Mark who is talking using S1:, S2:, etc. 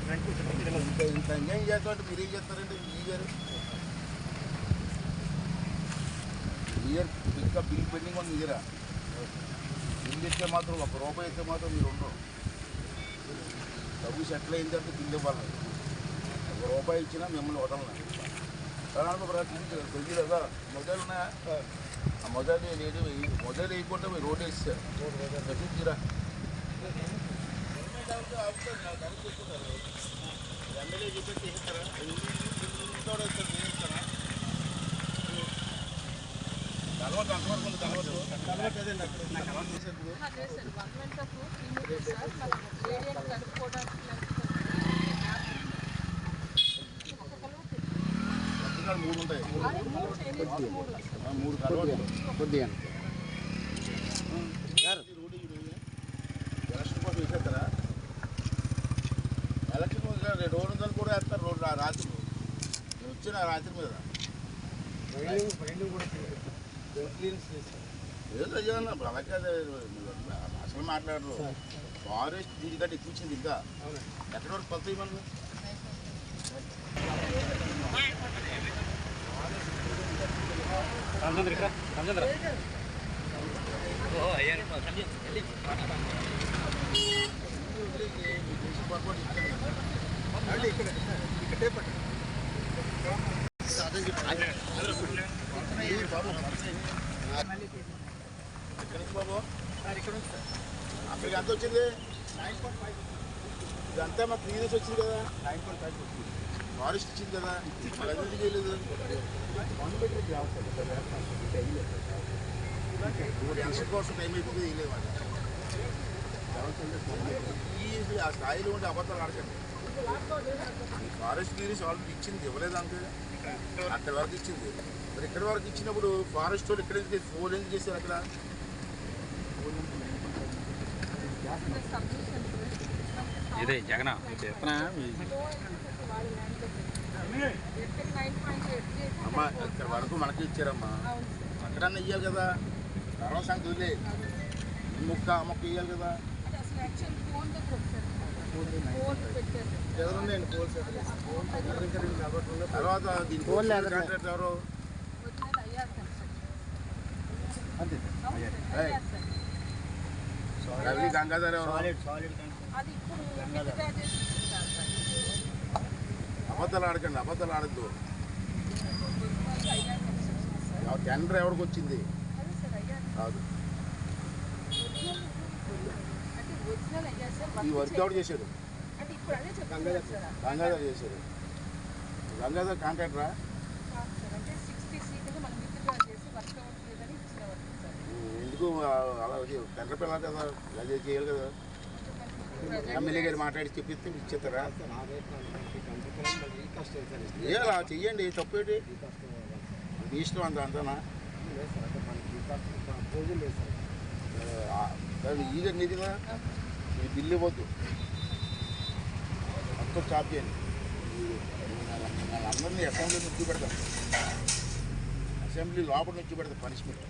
S1: ఇంత అన్యాయం చేస్తామంటే మీరేం చేస్తారండి ఈ గారు? ఇయర్ ఇంకా బిల్ పెండింగ్ ఉంది దగ్గర. బిల్ ఇస్తే మాత్రం ₹1 ఇస్తే మాత్రం మీరు ఉండరు. డబ్బు సెటిల్ అయిన తర్వాత బిల్ ఇవ్వాలి. ₹1 ఇచ్చినా మిమ్మల్ని వదలను. తెలియదు కదా మొదలు ఉన్నాయా? ఆ మొదలు లేదు, మొదలు వేయకుండా మీరు రోడ్ వేస్తారు. చూసిరా ఎమ్మెల్యే చెప్పేసి వేస్తారా? వేస్తారా? కలవట్టు అంతవరకు ఉంది. కలవట్టు అదండి అక్కడ కలవట్టు చేసేప్పుడు మూడు ఉంటాయి. 3 కలవట్లు కొద్దిగా ఎలక్షన్ కోసం వేసేస్తారా? ఎలక్షన్ కోసం 200 కూడా వేస్తారు రోడ్డు రాత్రి. నేను వచ్చిన రాత్రి మీద ఏదో అయ్యాను. ఇప్పుడు అలాగే అసలు మాట్లాడరు. ఫారెస్ట్ దీనికంటే ఎక్కువచ్చింది. ఇంకా ఎక్కడి వరకు కొత్త ఇవ్వండి. బాబు అక్కడికి ఎంత వచ్చింది? 9.5. ఇదంతా మాకు క్లియరెన్స్ వచ్చింది కదా. 9.5 ఫారెస్ట్ ఇచ్చింది కదా. అభివృద్ధి చేయలేదు. ఎలక్షన్ కోసం టైం అయిపోతుంది. వేయలేదు ఈ ఆ స్థాయిలో ఉండే అబద్ధాలు ఆడకండి. ఫారెస్ట్ క్లియరెన్స్ ఆల్రెడీ ఇచ్చింది. ఇవ్వలేదు అంతే. అక్కడి వరకు ఇచ్చింది. మరి ఇక్కడి వరకు ఇచ్చినప్పుడు ఫారెస్ట్ వాళ్ళు ఇక్కడ ఎందుకు 4 ఎందుకు చేశారు? అక్కడ
S2: ఇదే జగన్
S1: అమ్మా ఇక్కడ వరకు మనకి ఇచ్చారమ్మా. అక్కడన్నా ఇవ్వాలి కదా. తర్వాత సంగతి వదిలే. ముక్క మొక్క ఇవ్వాలి కదా. తర్వాత దీనికి కాంట్రాక్ట్ ఎవరు? రవి గంగాధర్ ఎవరు? అబద్ధాలు ఆడకండి. అబద్ధాలు ఆడద్దు. టెండర్ ఎవరికి వచ్చింది? కాదు. ఈ వర్క్ ఎవరు చేశారు? గంగాధర్ చేశారు. గంగాధర్ కాంట్రాక్టరా? ఎందుకు అలా టెండర్ పిల్లలు కదా. అదే చేయాలి కదా. ఎమ్మెల్యే గారు మాట్లాడి చెప్పిస్తే ఇచ్చేస్తారా? అలా చెయ్యండి. తప్పేటి మీ ఇష్టం. అంతనా ఈగ నిధిగా మీ బిల్లు ఇవ్వద్దు. మొత్తం స్టాప్ చేయండి. అందరినీ అసెంబ్లీ నుంచి పెడతాం. అసెంబ్లీ లోపల నుంచి పెడతాం పనిష్మెంట్.